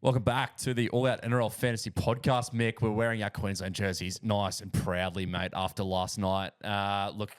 Welcome back to the All Out NRL Fantasy Podcast, Mick. We're wearing our Queensland jerseys nice and proudly, mate, after last night. Look,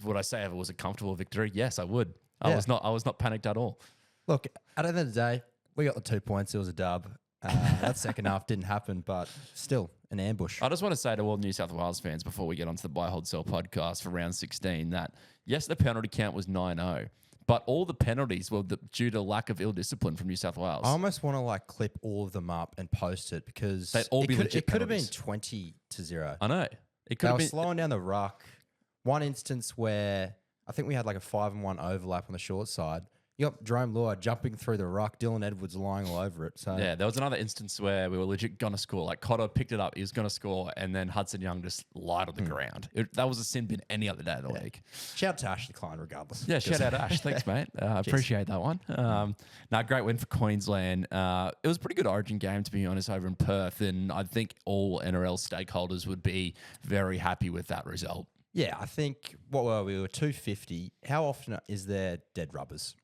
would I say if it was a comfortable victory? Yes, I would. I was not panicked at all. Look, at the end of the day, we got the 2 points. It was a dub. That second half didn't happen, but still an ambush. I just want to say to all New South Wales fans before we get onto the Buy, Hold, Sell podcast for round 16 that, yes, the penalty count was 9-0. But all the penalties were due to lack of ill discipline from New South Wales. I almost want to clip all of them up and post it because it could have been 20-0. I know. It could they have were been slowing down the ruck. One instance where I think we had a 5-1 overlap on the short side. You got Jerome Lua jumping through the ruck, Dylan Edwards lying all over it. So yeah, there was another instance where we were legit going to score. Katoa picked it up, he was going to score, and then Hudson Young just lied on the ground. That was a sin bin any other day of the week. Shout out to Ashley Klein regardless. Yeah, shout out to Ash. Thanks, mate. Appreciate that one. Great win for Queensland. It was a pretty good Origin game, to be honest, over in Perth, and I think all NRL stakeholders would be very happy with that result. Yeah, I think, we were 250. How often is there dead rubbers?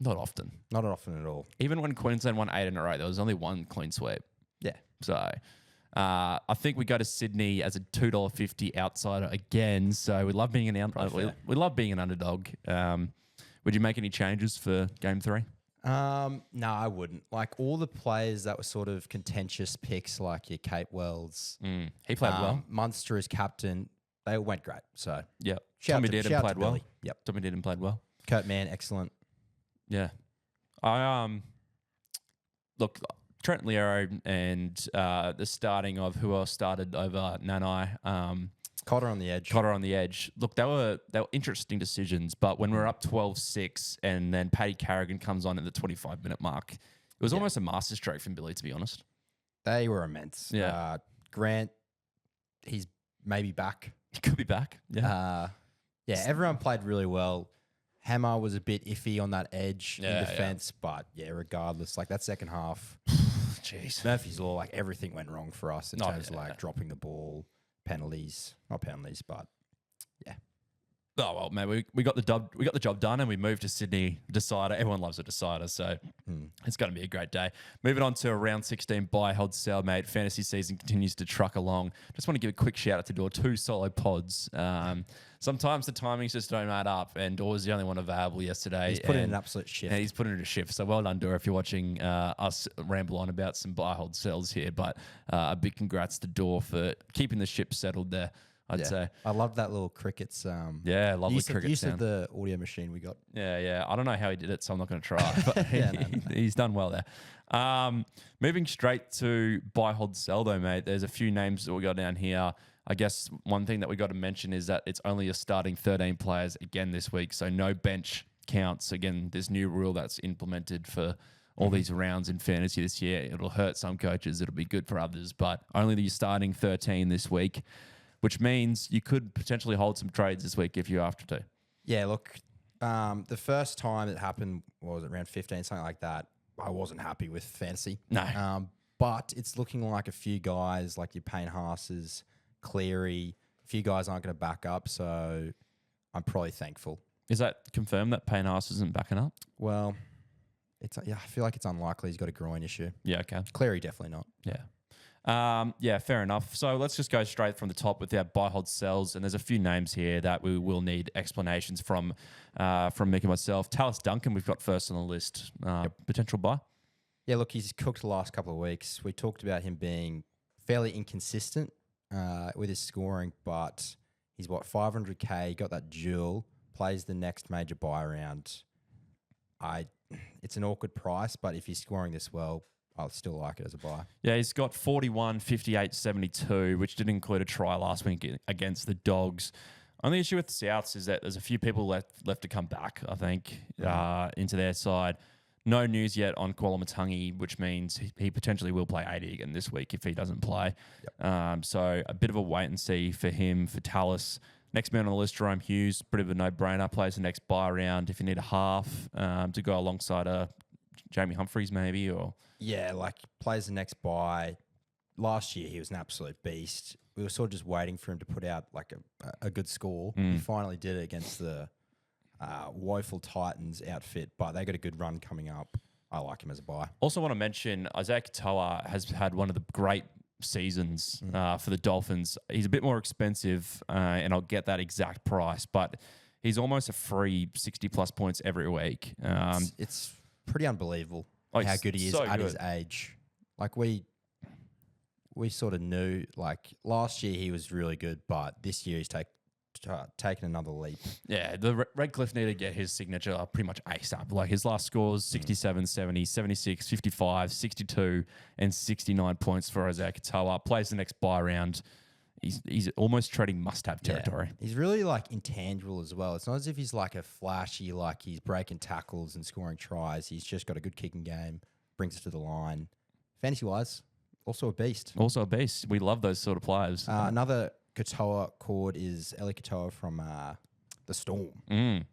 Not often. Not often at all. Even when Queensland won 8 in a row, there was only one clean sweep. Yeah. So I think we go to Sydney as a $2.50 outsider again. So we love being we love being an underdog. Would you make any changes for game 3? No, I wouldn't. All the players that were sort of contentious picks, like your Kate Wells. He played well. Munster as captain. They went great. So yeah. Tommy did and played well. Yep. Tommy did and played well. Kurt Mann, excellent. Yeah. Look, Trent Lero and the starting of who else started over Nanai. Cotter on the edge. Look, they were interesting decisions, but when we're up 12-6 and then Paddy Carrigan comes on at the 25-minute mark, it was almost a masterstroke from Billy, to be honest. They were immense. Yeah. Grant, he's maybe back. He could be back. Yeah. Everyone played really well. Hammer was a bit iffy on that edge in defense, but regardless, that second half, jeez, Murphy's Law, everything went wrong for us in terms of dropping the ball, penalties, not penalties, but yeah. Oh well, man, we got the job. We got the job done, and we moved to Sydney. Decider. Everyone loves a decider, so it's going to be a great day. Moving on to round 16, buy, hold, sell, mate. Fantasy season continues to truck along. Just want to give a quick shout out to Door. 2 solo pods. Sometimes the timings just don't add up, and Door was the only one available yesterday. He's put in an absolute shift. Yeah, he's put in a shift. So well done, Door, if you're watching us ramble on about some buy, hold, sells here. But a big congrats to Door for keeping the ship settled there. I'd say. I love that little crickets. Lovely cricket use sound. of the audio machine we got. Yeah. I don't know how he did it, so I'm not going to try. But he's done well there. Moving straight to buy, hold, sell, though, mate. There's a few names that we got down here. I guess one thing that we got to mention is that it's only a starting 13 players again this week, so no bench counts. Again, this new rule that's implemented for all these rounds in fantasy this year. It'll hurt some coaches. It'll be good for others, but only the starting 13 this week, which means you could potentially hold some trades this week if you have to. Yeah, look, the first time it happened, was it around 15, something like that, I wasn't happy with fantasy. No. But it's looking like a few guys, like your Payne Haas's, Cleary, a few guys aren't going to back up, so I'm probably thankful. Is that confirmed that Payne Haas isn't backing up? Well, I feel like it's unlikely. He's got a groin issue. Yeah, okay. Cleary definitely not. Yeah. Fair enough. So let's just go straight from the top with our buy, hold, sells. And there's a few names here that we will need explanations from Mick and myself. Tallis Duncan, we've got first on the list. Potential buy? Yeah, look, he's cooked the last couple of weeks. We talked about him being fairly inconsistent with his scoring, but he's 500K, got that duel, plays the next major buy round. It's an awkward price, but if he's scoring this well, I'll still like it as a buy. Yeah, he's got 41, 58, 72, which did include a try last week against the Dogs. Only issue with the Souths is that there's a few people left to come back, I think, into their side. No news yet on Kualamatangi, which means he potentially will play 80 again this week if he doesn't play. Yep. So a bit of a wait and see for him, for Tallis. Next man on the list, Jerome Hughes, bit of a no-brainer. Plays the next buy round if you need a half to go alongside a Jamie Humphreys maybe, or... Yeah, plays the next buy. Last year, he was an absolute beast. We were sort of just waiting for him to put out a good score. He finally did it against the woeful Titans outfit, but they got a good run coming up. I like him as a buy. Also want to mention Isaiah Katoa has had one of the great seasons for the Dolphins. He's a bit more expensive, and I'll get that exact price, but he's almost a free 60-plus points every week. It's pretty unbelievable Like, how good he is so at his good. age. Like we sort of knew, like last year he was really good, but this year he's taken another leap. Yeah, the Redcliffe need to get his signature pretty much ASAP. Like his last scores, 67, 70, 76, 55, 62, and 69 points for Isaiah Katoa. Plays the next bye round. He's almost treading must-have territory. Yeah. He's really like intangible as well. It's not as if he's like a flashy, like he's breaking tackles and scoring tries. He's just got a good kicking game, brings it to the line. Fantasy-wise, also a beast. Also a beast. We love those sort of players. Another Katoa cord is Eli Katoa from the Storm. Mm.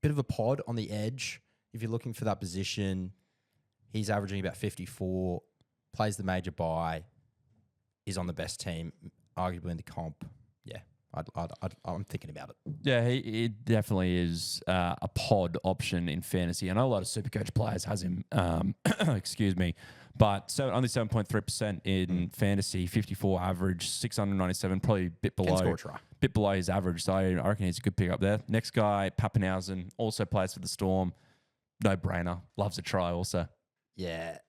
Bit of a pod on the edge. If you're looking for that position, he's averaging about 54, plays the major bye, is on the best team, arguably in the comp. Yeah, I'm thinking about it. Yeah, he definitely is a pod option in fantasy. I know a lot of Supercoach players has him, excuse me, but only 7.3% in fantasy, 54 average, 697, probably a bit below. Can score a try. Bit below his average, so I reckon he's a good pick up there. Next guy, Pappenhausen, also plays for the Storm. No brainer. Loves a try also. Yeah,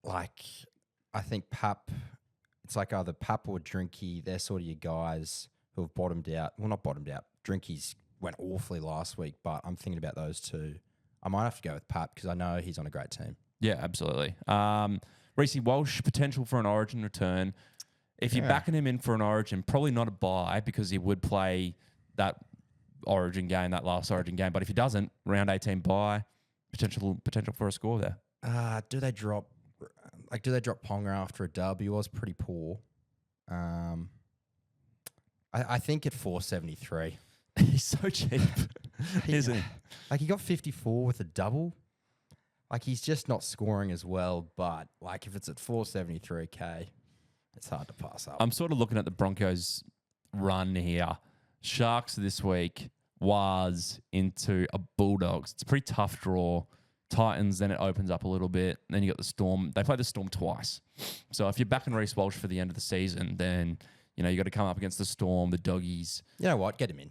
like I think Pap, it's like either Pap or Drinky. They're sort of your guys who have bottomed out. Well, not bottomed out. Drinky's went awfully last week, but I'm thinking about those two. I might have to go with Pap because I know he's on a great team. Yeah, absolutely. Reece Walsh, potential for an Origin return. If you're backing him in for an Origin, probably not a buy because he would play that Origin game, that last Origin game. But if he doesn't, round 18 buy, potential for a score there. Do they drop Ponga after a dub? He was pretty poor. I think at 473. He's so cheap, isn't he? Like he got 54 with a double. Like he's just not scoring as well, but like if it's at 473k, it's hard to pass up. I'm sort of looking at the Broncos run here. Sharks this week was into a Bulldogs. It's a pretty tough draw. Titans, then it opens up a little bit. Then you got the Storm. They play the Storm twice. So if you're backing Reece Walsh for the end of the season, then you got to come up against the Storm, the Doggies. You know what? Get him in.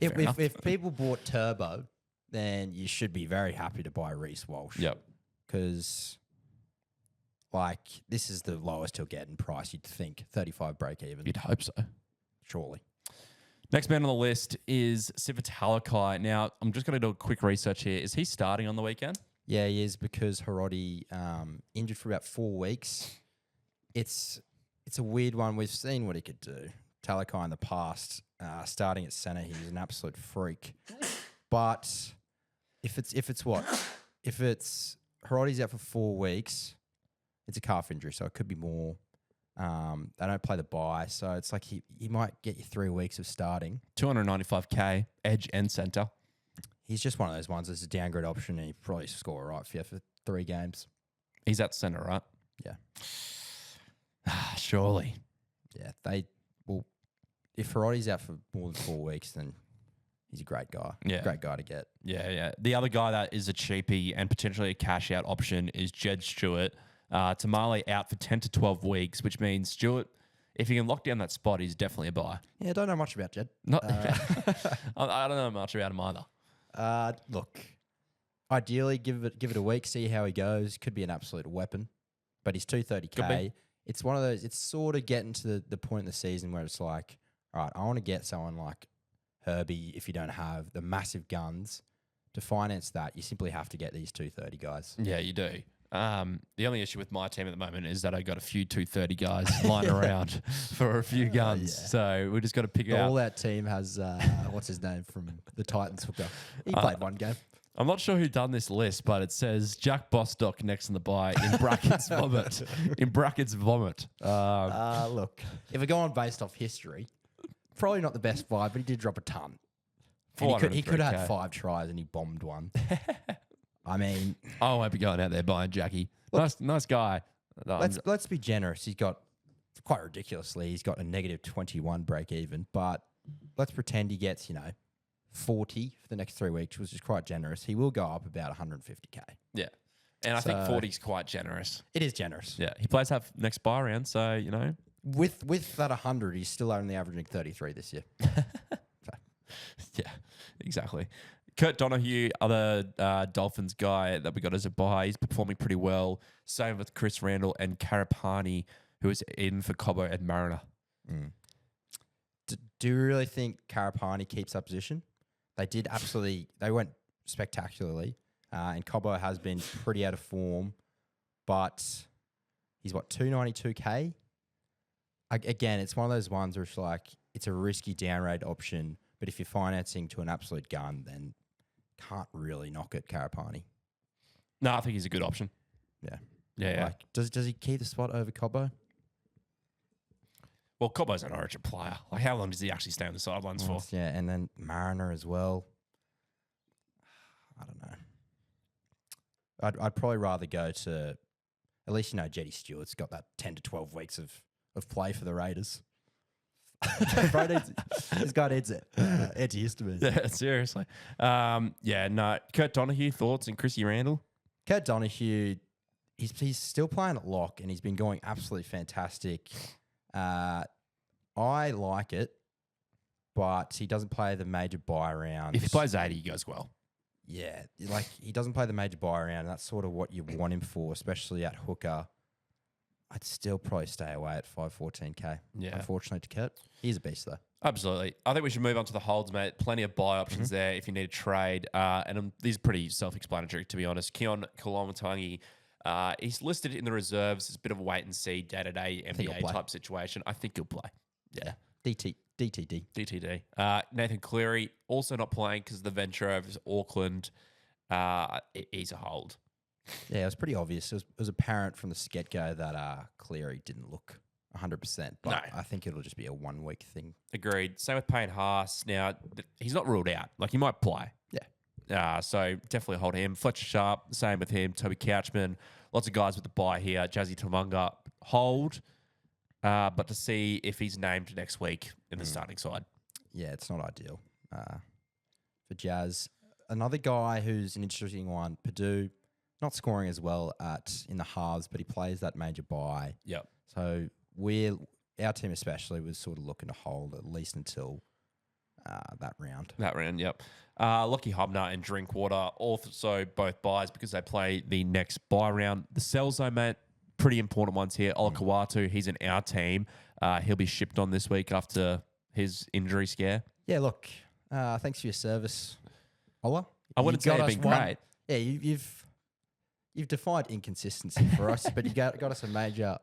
if people bought Turbo, then you should be very happy to buy Reece Walsh. Yep. Because, like, this is the lowest he'll get in price, you'd think. 35 break even. You'd hope so. Surely. Next man on the list is Talakai. Now, I'm just going to do a quick research here. Is he starting on the weekend? Yeah, he is because Hiroti injured for about 4 weeks. It's a weird one. We've seen what he could do. Talakai in the past, starting at centre, he's an absolute freak. But if it's Hiroti's out for 4 weeks, it's a calf injury, so it could be more. They don't play the bye, so it's like he might get you 3 weeks of starting. 295k, edge and centre. He's just one of those ones that's a downgrade option, and he probably score right for you for 3 games. He's at centre, right? Yeah. Surely. Yeah, if Hiroti's out for more than 4 weeks, then he's a great guy. Yeah. Great guy to get. Yeah. The other guy that is a cheapie and potentially a cash out option is Jed Stuart. Tamale out for 10 to 12 weeks, which means Stuart, if he can lock down that spot, he's definitely a buy. Yeah, I don't know much about Jed. I don't know much about him either. Look, ideally, give it a week, see how he goes. Could be an absolute weapon, but he's 230k. It's one of those. It's sort of getting to the point in the season where it's like, all right, I want to get someone like Herbie. If you don't have the massive guns to finance that, you simply have to get these 230 guys. Yeah, you do. The only issue with my team at the moment is that I got a few 230 guys lying around for a few guns. Yeah. So we just got to pick it out. All that team has, what's his name from the Titans hooker? He played one game. I'm not sure who done this list, but it says Jack Bostock next in the buy in brackets vomit. In brackets vomit. Look, if we go on based off history, probably not the best buy, but he did drop a ton. And he could have had 5 tries and he bombed one. I mean, I won't be going out there buying Jackie. Look, nice guy. Let's be generous. He's got, quite ridiculously, he's got a negative 21 break even, but let's pretend he gets, 40 for the next 3 weeks, which is quite generous. He will go up about 150K. Yeah. And I think 40 is quite generous. It is generous. Yeah. He plays have next buy round, so, With that 100, he's still only averaging 33 this year. Yeah, exactly. Kurt Donahue, other Dolphins guy that we got as a buy, he's performing pretty well. Same with Chris Randall and Karapani, who is in for Cobbo and Mariner. Do you really think Karapani keeps that position? They went spectacularly. And Cobbo has been pretty out of form, but he's 292K? Again, it's one of those ones where it's like, it's a risky downgrade option, but if you're financing to an absolute gun, then can't really knock it, Karapani. No, I think he's a good option. Yeah. Does he keep the spot over Cobbo? Well, Cobbo's an origin player. Like, how long does he actually stay on the sidelines for? Yeah, and then Mariner as well. I don't know. I'd probably rather go to, at least, Jed Stuart's got that 10 to 12 weeks of play for the Raiders. This guy needs it. Edgy used to be. Yeah, seriously. Kurt Donahue, thoughts, and Chrissy Randall? Kurt Donahue, he's still playing at lock, and he's been going absolutely fantastic. I like it, but he doesn't play the major buy round. If he plays 80, he goes well. Yeah, he doesn't play the major buy round, and that's sort of what you want him for, especially at hooker. I'd still probably stay away at 514K. Yeah. Unfortunately to Kurt. He's a beast, though. Absolutely. I think we should move on to the holds, mate. Plenty of buy options there if you need to trade. These are pretty self-explanatory, to be honest. Keon Kolomatangi, he's listed in the reserves. It's a bit of a wait-and-see day-to-day NBA type situation. I think he'll play. Yeah. DTD. Nathan Cleary, also not playing because of the venture over to Auckland. He's a hold. Yeah, it was pretty obvious. It was apparent from the get-go that Cleary didn't look 100%. But No. I think it'll just be a one-week thing. Agreed. Same with Payne Haas. Now, he's not ruled out. Like, he might play. Yeah. So definitely hold him. Fletcher Sharp, same with him. Toby Couchman. Lots of guys with the buy here. Jazzy Tumunga, hold. But to see if he's named next week in the starting side. Yeah, it's not ideal for Jazz. Another guy who's an interesting one, Purdue, not scoring as well in the halves, but he plays that major buy. Yep. So our team especially was sort of looking to hold at least until that round. That round, yep. Lockie Hubner and Drinkwater also both buys because they play the next buy round. The sells, though, mate, pretty important ones here. Ola Kawatu, he's in our team. He'll be shipped on this week after his injury scare. Yeah, look, thanks for your service, Ola. I wouldn't say it's been great. Yeah, you've defied inconsistency for us, but you got us a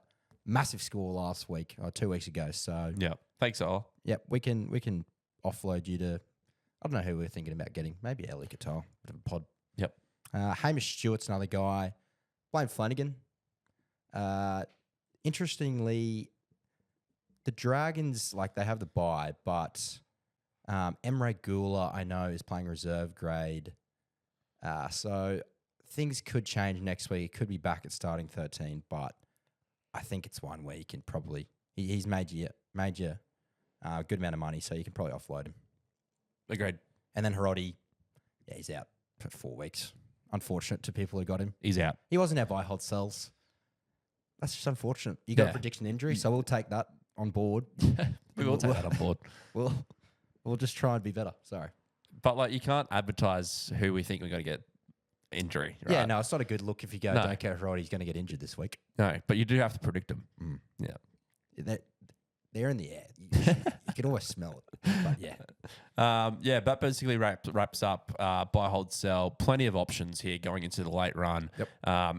massive score last week or 2 weeks ago. So yeah, thanks, Ola. Yep, we can offload you to. I don't know who we're thinking about getting. Maybe Ellie Katoa, bit of a pod. Yep. Hamish Stewart's another guy. Blaine Flanagan. Interestingly, the Dragons, they have the bye, but Emre Gula, I know, is playing reserve grade. So things could change next week. He could be back at starting 13, but I think it's 1 week and probably he's major good amount of money, so you can probably offload him. Agreed. And then Hiroti, yeah, he's out for 4 weeks. Unfortunate to people who got him. He's out. He wasn't our buy hold sells. That's just unfortunate. You got a prediction injury, so we'll take that on board. We will take that on board. We'll just try and be better. Sorry. But you can't advertise who we think we're going to get injury. Right? Yeah, no, it's not a good look if you go, don't care if Hiroti, he's going to get injured this week. No, but you do have to predict them. Yeah. They're in the air. You can always smell it. But yeah. That basically wraps up buy, hold, sell. Plenty of options here going into the late run. Yep.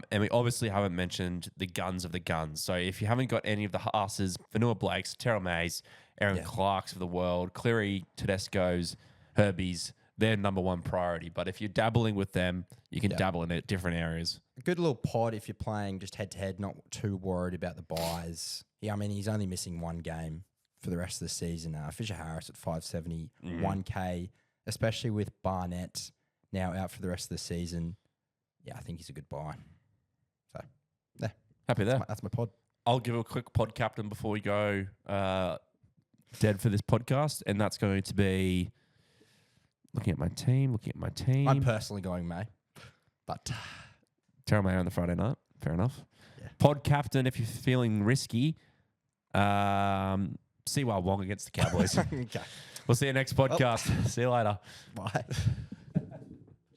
And we obviously haven't mentioned the guns of the guns. So if you haven't got any of the Haas's, Vanua Blakes, Terrell Mays, Aaron Clarks of the world, Cleary, Tedesco's, Herbie's, they're number one priority. But if you're dabbling with them, you can dabble in different areas. A good little pod if you're playing just head-to-head, not too worried about the buys. Yeah, I mean, he's only missing one game for the rest of the season. Fisher Harris at 571K, especially with Barnett now out for the rest of the season. Yeah, I think he's a good buy. So, yeah. Happy there. That's my pod. I'll give a quick pod captain before we go dead for this podcast, and that's going to be Looking at my team. I'm personally going May, but Terrell Mayer on the Friday night. Fair enough. Yeah. Pod captain, if you're feeling risky, Siwa Wong against the Cowboys. okay. We'll see you next podcast. See you later. Bye.